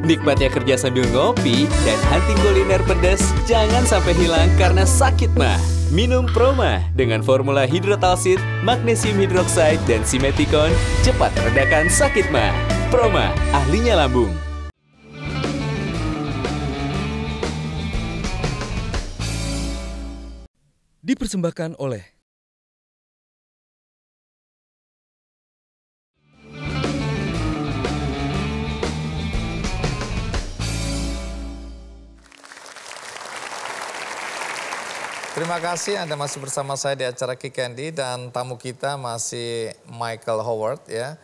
Nikmatnya kerja sambil ngopi dan hunting kuliner pedas jangan sampai hilang karena sakit mah. Minum Proma dengan formula hidrotalsit, magnesium hidroksida, dan simeticon cepat redakan sakit mah. Proma, ahlinya lambung. Dipersembahkan oleh Terima kasih Anda masih bersama saya di acara Kick Candy dan tamu kita masih Michael Howard ya.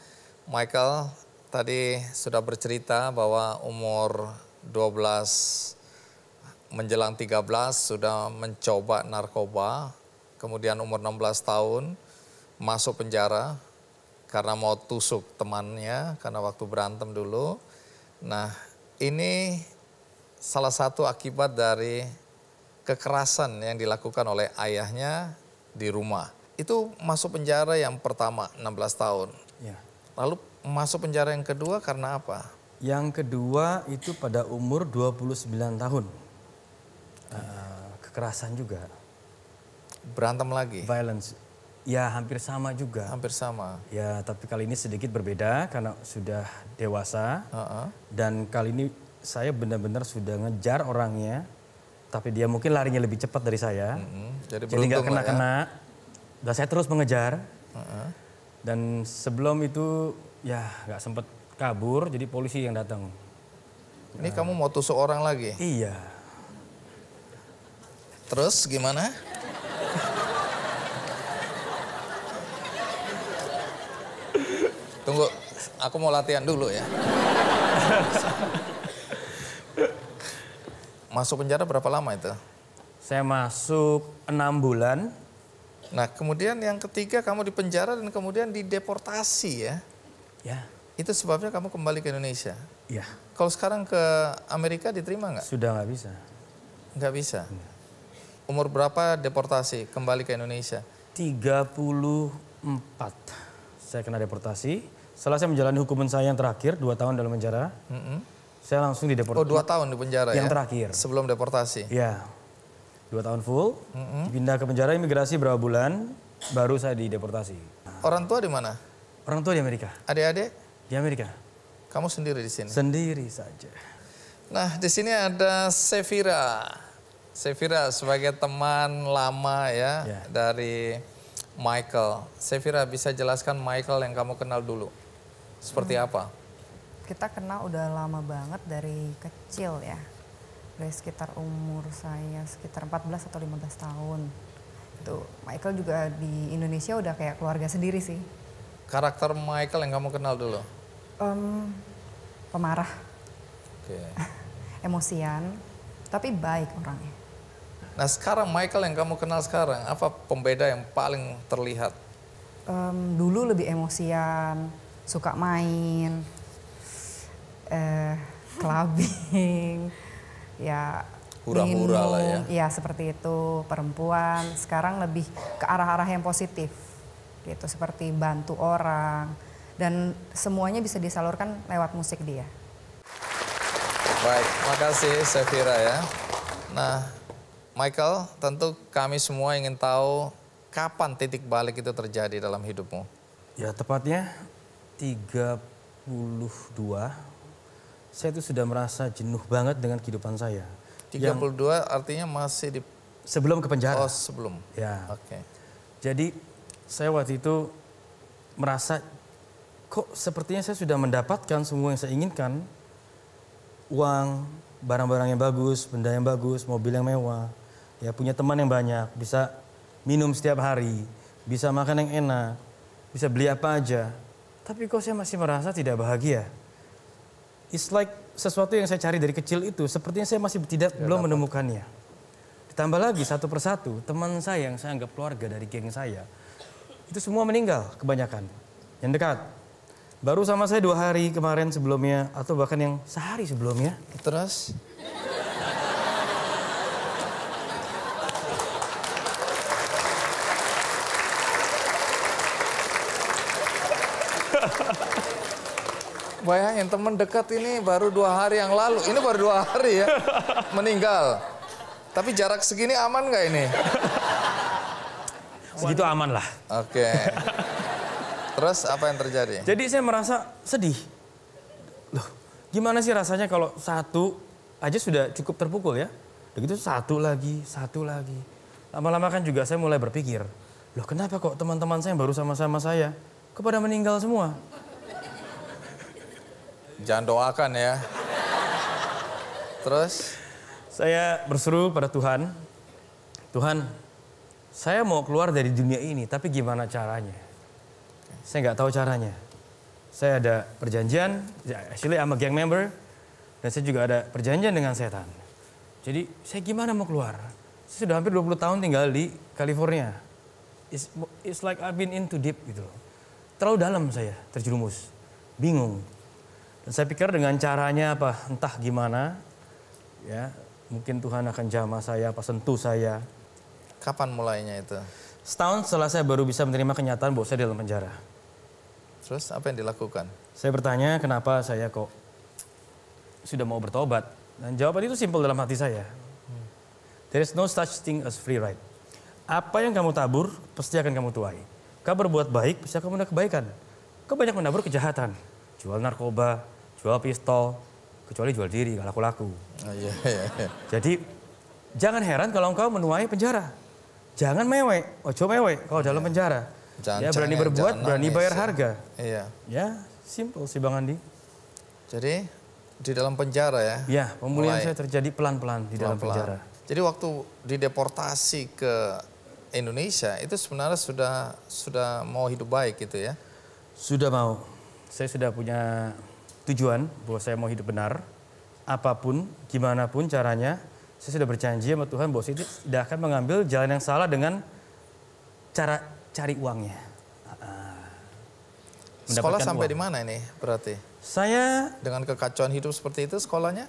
Michael tadi sudah bercerita bahwa umur 12 menjelang 13 sudah mencoba narkoba, kemudian umur 16 tahun masuk penjara karena mau tusuk temannya karena waktu berantem dulu. Nah, ini salah satu akibat dari kekerasan yang dilakukan oleh ayahnya di rumah. Itu masuk penjara yang pertama 16 tahun. Ya. Lalu masuk penjara yang kedua karena apa? Yang kedua itu pada umur 29 tahun. Kekerasan juga. Berantem lagi? Violence. Ya hampir sama juga. Hampir sama. Ya tapi kali ini sedikit berbeda karena sudah dewasa. Dan kali ini saya benar-benar sudah ngejar orangnya. Tapi dia mungkin larinya lebih cepat dari saya. Jadi nggak kena-kena. Ya? Dan saya terus mengejar. Dan sebelum itu ya nggak sempat kabur, jadi polisi yang datang. Ini kamu mau tusuk orang lagi? Iya. Terus gimana? Tunggu, aku mau latihan dulu ya. Masuk penjara berapa lama itu? Saya masuk 6 bulan. Nah kemudian yang ketiga kamu di penjara dan kemudian dideportasi ya? Ya. Itu sebabnya kamu kembali ke Indonesia? Ya. Kalau sekarang ke Amerika diterima nggak? Sudah nggak bisa. Nggak bisa? Umur berapa deportasi kembali ke Indonesia? 34 saya kena deportasi. Setelah saya menjalani hukuman saya yang terakhir 2 tahun dalam penjara. Saya langsung dideportasi. Oh 2 tahun di penjara yang ya? terakhir. Sebelum deportasi? Ya. 2 tahun full. Dipindah ke penjara imigrasi berapa bulan. Baru saya dideportasi. Orang tua di mana? Orang tua di Amerika. Adik-adik? Di Amerika. Kamu sendiri di sini? Sendiri saja. Nah di sini ada Sevira. Sevira sebagai teman lama ya dari Michael. Sevira bisa jelaskan Michael yang kamu kenal dulu. Seperti apa? Kita kenal udah lama banget dari kecil ya. Dari sekitar umur saya sekitar 14 atau 15 tahun. Itu Michael juga di Indonesia udah kayak keluarga sendiri sih. Karakter Michael yang kamu kenal dulu? Pemarah. Oke. Emosian, tapi baik orangnya. Nah sekarang Michael yang kamu kenal sekarang, apa pembeda yang paling terlihat? Dulu lebih emosian, suka main, clubbing, ya hura-hura lah ya. Ya seperti itu, perempuan. Sekarang lebih ke arah-arah yang positif, gitu. Seperti bantu orang dan semuanya bisa disalurkan lewat musik dia. Baik, makasih Sevira ya. Nah, Michael, tentu kami semua ingin tahu kapan titik balik itu terjadi dalam hidupmu? Ya tepatnya 32. Saya itu sudah merasa jenuh banget dengan kehidupan saya. 32 artinya masih di... Sebelum ke penjara. Oh sebelum. Ya. Oke. Jadi saya waktu itu merasa kok sepertinya saya sudah mendapatkan semua yang saya inginkan. Uang, barang-barang yang bagus, benda yang bagus, mobil yang mewah. Ya punya teman yang banyak, bisa minum setiap hari, bisa makan yang enak, bisa beli apa aja. Tapi kok saya masih merasa tidak bahagia. It's like sesuatu yang saya cari dari kecil itu, sepertinya saya masih belum menemukannya. Ditambah lagi satu persatu, teman saya yang saya anggap keluarga dari geng saya, itu semua meninggal kebanyakan, yang dekat. Baru sama saya 2 hari kemarin sebelumnya, atau bahkan yang sehari sebelumnya. Terus? Bayangin teman dekat ini baru 2 hari yang lalu. Ini baru 2 hari ya meninggal. Tapi jarak segini aman nggak ini? Segitu aman lah. Oke. Terus apa yang terjadi? Jadi saya merasa sedih. Loh, gimana sih rasanya kalau satu aja sudah cukup terpukul ya? Begitu satu lagi. Lama-lama kan juga saya mulai berpikir, loh kenapa kok teman-teman saya yang baru sama-sama saya kepada meninggal semua? Jangan doakan ya. Terus? Saya berseru pada Tuhan, Tuhan, saya mau keluar dari dunia ini, tapi gimana caranya? Saya nggak tahu caranya. Saya ada perjanjian, actually I'm a gang member, dan saya juga ada perjanjian dengan setan. Jadi saya gimana mau keluar? Saya sudah hampir 20 tahun tinggal di California. It's like I've been into deep gitu loh. Terlalu dalam saya terjerumus, bingung. Dan saya pikir dengan caranya apa, entah gimana, ya mungkin Tuhan akan jamah saya, apa sentuh saya. Kapan mulainya itu? Setahun setelah saya baru bisa menerima kenyataan bahwa saya di dalam penjara. Terus apa yang dilakukan? Saya bertanya kenapa saya kok sudah mau bertobat. Dan jawaban itu simpel dalam hati saya. There is no such thing as free ride. Apa yang kamu tabur, pasti akan kamu tuai. Kau berbuat baik, pasti kamu mendapat kebaikan. Kau banyak menabur kejahatan. Jual narkoba, jual pistol, kecuali jual diri, gak laku-laku. Oh, iya. Jadi jangan heran kalau engkau menuai penjara. Jangan mewek, ojo mewek kalau dalam penjara. Ya berani berbuat, berani bayar harga. Iya. Ya, simple sih Bang Andi. Jadi di dalam penjara ya? Ya, pemulihan saya terjadi pelan-pelan di dalam penjara. Jadi waktu dideportasi ke Indonesia itu sebenarnya sudah mau hidup baik gitu ya? Sudah mau. Saya sudah punya tujuan bahwa saya mau hidup benar. Apapun, gimana pun caranya, saya sudah berjanji sama Tuhan bahwa saya tidak akan mengambil jalan yang salah dengan cara cari uangnya. Sekolah sampai di mana ini berarti? Saya dengan kekacauan hidup seperti itu sekolahnya?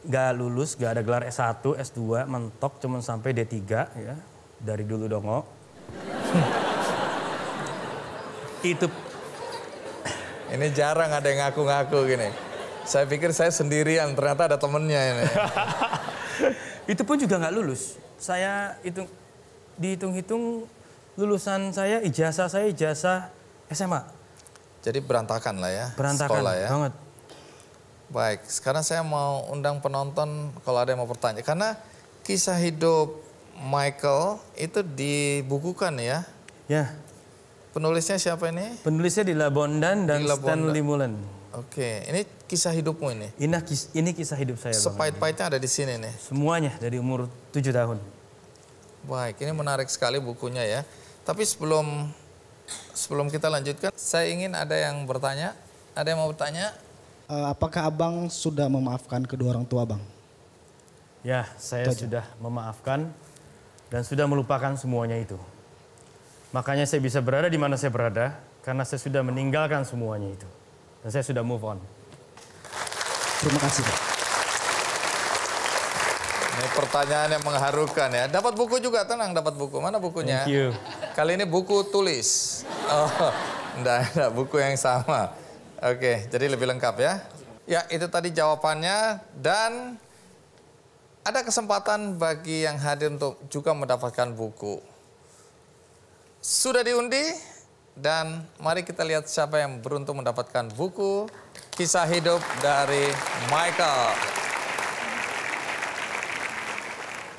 Gak lulus, gak ada gelar S1, S2, mentok cuma sampai D3 ya. Dari dulu dongo. Itu. Ini jarang ada yang ngaku-ngaku gini. Saya pikir saya sendirian, ternyata ada temennya ini. Itu pun juga nggak lulus. Saya dihitung-hitung lulusan saya ijazah SMA. Jadi berantakan lah ya. Berantakan sekolah ya. Banget. Baik, sekarang saya mau undang penonton kalau ada yang mau bertanya. Karena kisah hidup Michael itu dibukukan ya. Ya. Penulisnya siapa ini? Penulisnya Dila Bondan dan Stanley Mullen. Oke, ini kisah hidupmu ini? Ini kisah hidup saya. Sepahit-pahitnya ada di sini nih? Semuanya dari umur 7 tahun. Baik, ini menarik sekali bukunya ya. Tapi sebelum kita lanjutkan, saya ingin ada yang bertanya. Ada yang mau bertanya? Apakah abang sudah memaafkan kedua orang tua bang? Ya, saya sudah memaafkan dan sudah melupakan semuanya itu. Makanya saya bisa berada di mana saya berada, karena saya sudah meninggalkan semuanya itu. Dan saya sudah move on. Terima kasih Pak. Ini pertanyaan yang mengharukan ya. Dapat buku juga, tenang dapat buku. Mana bukunya? Thank you. Kali ini buku tulis. Oh, enggak, buku yang sama. Oke, jadi lebih lengkap ya. Ya, itu tadi jawabannya. Dan ada kesempatan bagi yang hadir untuk juga mendapatkan buku. Sudah diundi dan mari kita lihat siapa yang beruntung mendapatkan buku kisah hidup dari Michael.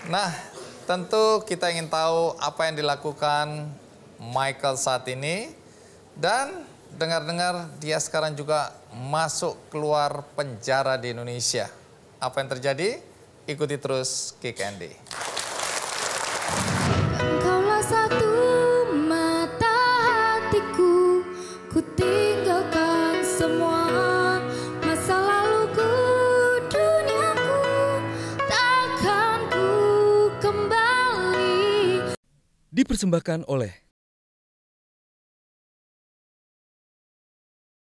Nah, tentu kita ingin tahu apa yang dilakukan Michael saat ini. Dan dengar-dengar dia sekarang juga masuk keluar penjara di Indonesia. Apa yang terjadi? Ikuti terus Kick Andy. Engkaulah satu mata hatiku, ku tinggalkan semua masa laluku, duniaku, takkan ku kembali. Dipersembahkan oleh